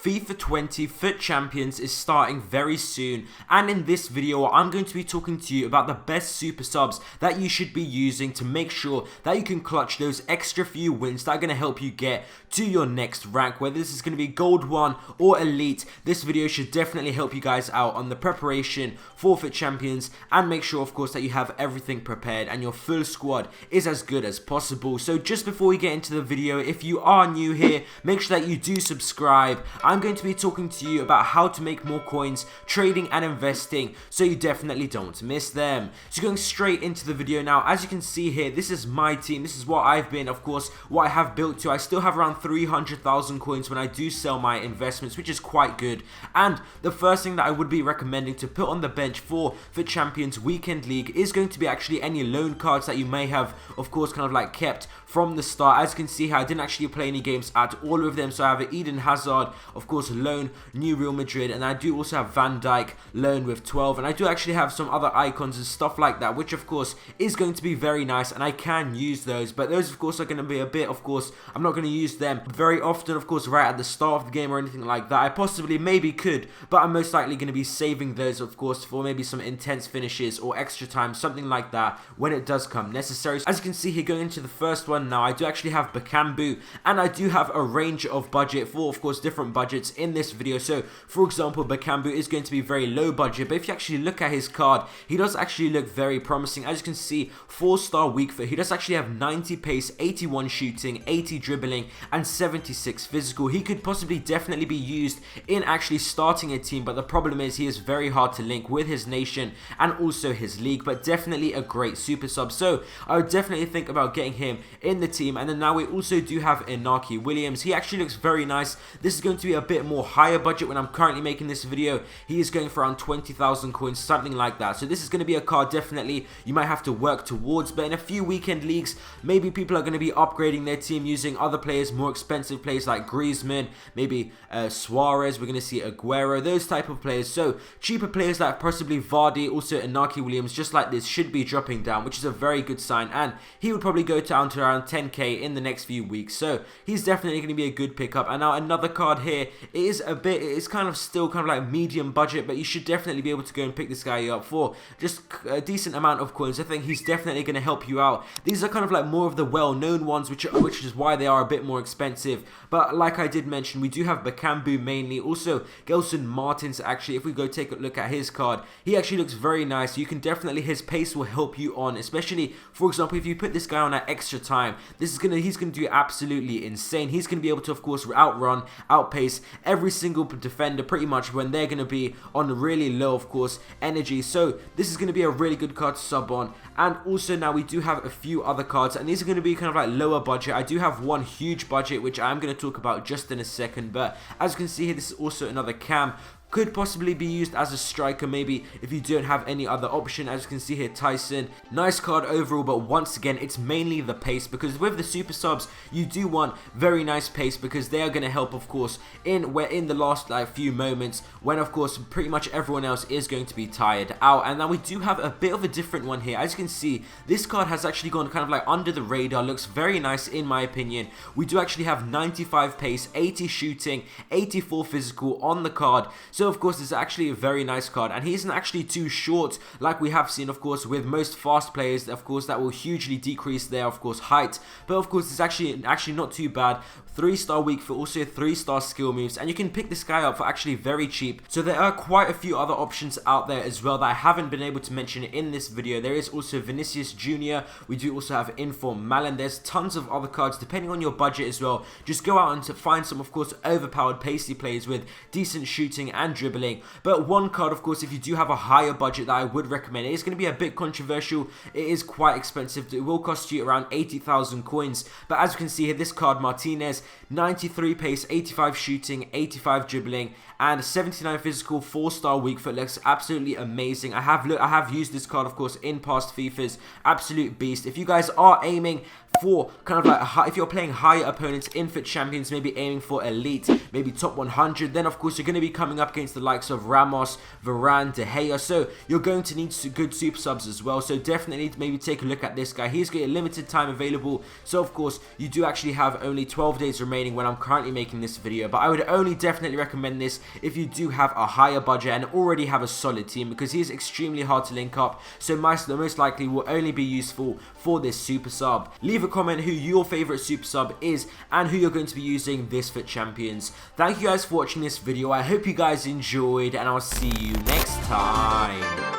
FIFA 20 FUT Champions is starting very soon, and in this video I'm going to be talking to you about the best super subs that you should be using to make sure that you can clutch those extra few wins that are going to help you get to your next rank. Whether this is going to be Gold 1 or Elite, this video should definitely help you guys out on the preparation for FUT Champions, and make sure of course that you have everything prepared and your full squad is as good as possible. So just before we get into the video, if you are new here, make sure that you do subscribe. I'm going to be talking to you about how to make more coins, trading and investing, so you definitely don't miss them. So going straight into the video now, as you can see here, this is my team, this is what I've been, of course, what I have built to. I still have around 300,000 coins when I do sell my investments, which is quite good. And the first thing that I would be recommending to put on the bench for FUT Champions Weekend League is going to be actually any loan cards that you may have, of course, kind of like kept from the start. As you can see here, I didn't actually play any games at all with them, so I have an Eden Hazard, of course, loan, new Real Madrid, and I do also have Van Dijk, loan with 12, and I do actually have some other icons and stuff like that, which of course is going to be very nice, and I can use those, but those of course are going to be a bit, of course, I'm not going to use them very often, of course, right at the start of the game or anything like that. I possibly maybe could, but I'm most likely going to be saving those, of course, for maybe some intense finishes or extra time, something like that, when it does come necessary. As you can see here, going into the first one now, I do actually have Bakambu, and I do have a range of budget for, of course, different budgets in this video. So for example, Bakambu is going to be very low budget, but if you actually look at his card, he does actually look very promising. As you can see, 4-star weak foot, he does actually have 90 pace, 81 shooting, 80 dribbling, and 76 physical. He could possibly definitely be used in actually starting a team, but the problem is he is very hard to link with his nation and also his league, but definitely a great super sub. So I would definitely think about getting him in the team. And then now we also do have Inaki Williams. He actually looks very nice. This is going to be a bit more higher budget when I'm currently making this video. He is going for around 20,000 coins, something like that. So this is going to be a card definitely you might have to work towards, but in a few weekend leagues, maybe people are going to be upgrading their team using other players, more expensive players like Griezmann, maybe Suarez, we're going to see Aguero, those type of players. So cheaper players like possibly Vardy, also Inaki Williams, just like this, should be dropping down, which is a very good sign, and he would probably go down to around 10k in the next few weeks. So he's definitely going to be a good pickup. And now another card here, it's kind of still kind of like medium budget, but you should definitely be able to go and pick this guy up for just a decent amount of coins. I think he's definitely going to help you out. These are kind of like more of the well-known ones, which is why they are a bit more expensive. But like I did mention, we do have Bakambu mainly. Also, Gelson Martins, actually, if we go take a look at his card, he actually looks very nice. You can definitely, his pace will help you on, especially, for example, if you put this guy on at extra time, he's going to do absolutely insane. He's going to be able to, of course, outrun, outpace every single defender pretty much when they're going to be on really low, of course, energy. So this is going to be a really good card to sub on. And also now we do have a few other cards, and these are going to be kind of like lower budget. I do have one huge budget, which I'm going to talk about just in a second, but as you can see here, this is also another cam. Could possibly be used as a striker, maybe if you don't have any other option. As you can see here, Tyson, nice card overall, but once again, it's mainly the pace, because with the super subs, you do want very nice pace, because they are going to help, of course, in the last few moments when, of course, pretty much everyone else is going to be tired out. And now we do have a bit of a different one here. As you can see, this card has actually gone kind of like under the radar, looks very nice in my opinion. We do actually have 95 pace, 80 shooting, 84 physical on the card. So of course, it's actually a very nice card, and he isn't actually too short like we have seen, of course, with most fast players, of course, that will hugely decrease their, of course, height. But of course, it's actually not too bad. 3-star weak foot, also 3-star skill moves, and you can pick this guy up for actually very cheap. So there are quite a few other options out there as well that I haven't been able to mention in this video. There is also Vinicius Jr. We do also have Inform Malin. There's tons of other cards depending on your budget as well. Just go out and to find some, of course, overpowered pacey players with decent shooting and dribbling. But one card, of course, if you do have a higher budget, that I would recommend, it is going to be a bit controversial. It is quite expensive. It will cost you around 80,000 coins. But as you can see here, this card, Martinez, 93 pace, 85 shooting, 85 dribbling, and 79 physical, 4-star weak foot, looks absolutely amazing. I have used this card, of course, in past FIFAs. Absolute beast. If you guys are aiming for kind of like, if you're playing higher opponents in FUT Champions, maybe aiming for elite, maybe top 100, then of course you're going to be coming up against the likes of Ramos, Varane, De Gea, so you're going to need good super subs as well. So definitely maybe take a look at this guy. He's got a limited time available, so of course you do actually have only 12 days remaining when I'm currently making this video, but I would only definitely recommend this if you do have a higher budget and already have a solid team, because he is extremely hard to link up, so most likely will only be useful for this super sub. Leave a comment who your favorite super sub is and who you're going to be using this FUT Champions. Thank you guys for watching this video. I hope you guys enjoyed, and I'll see you next time.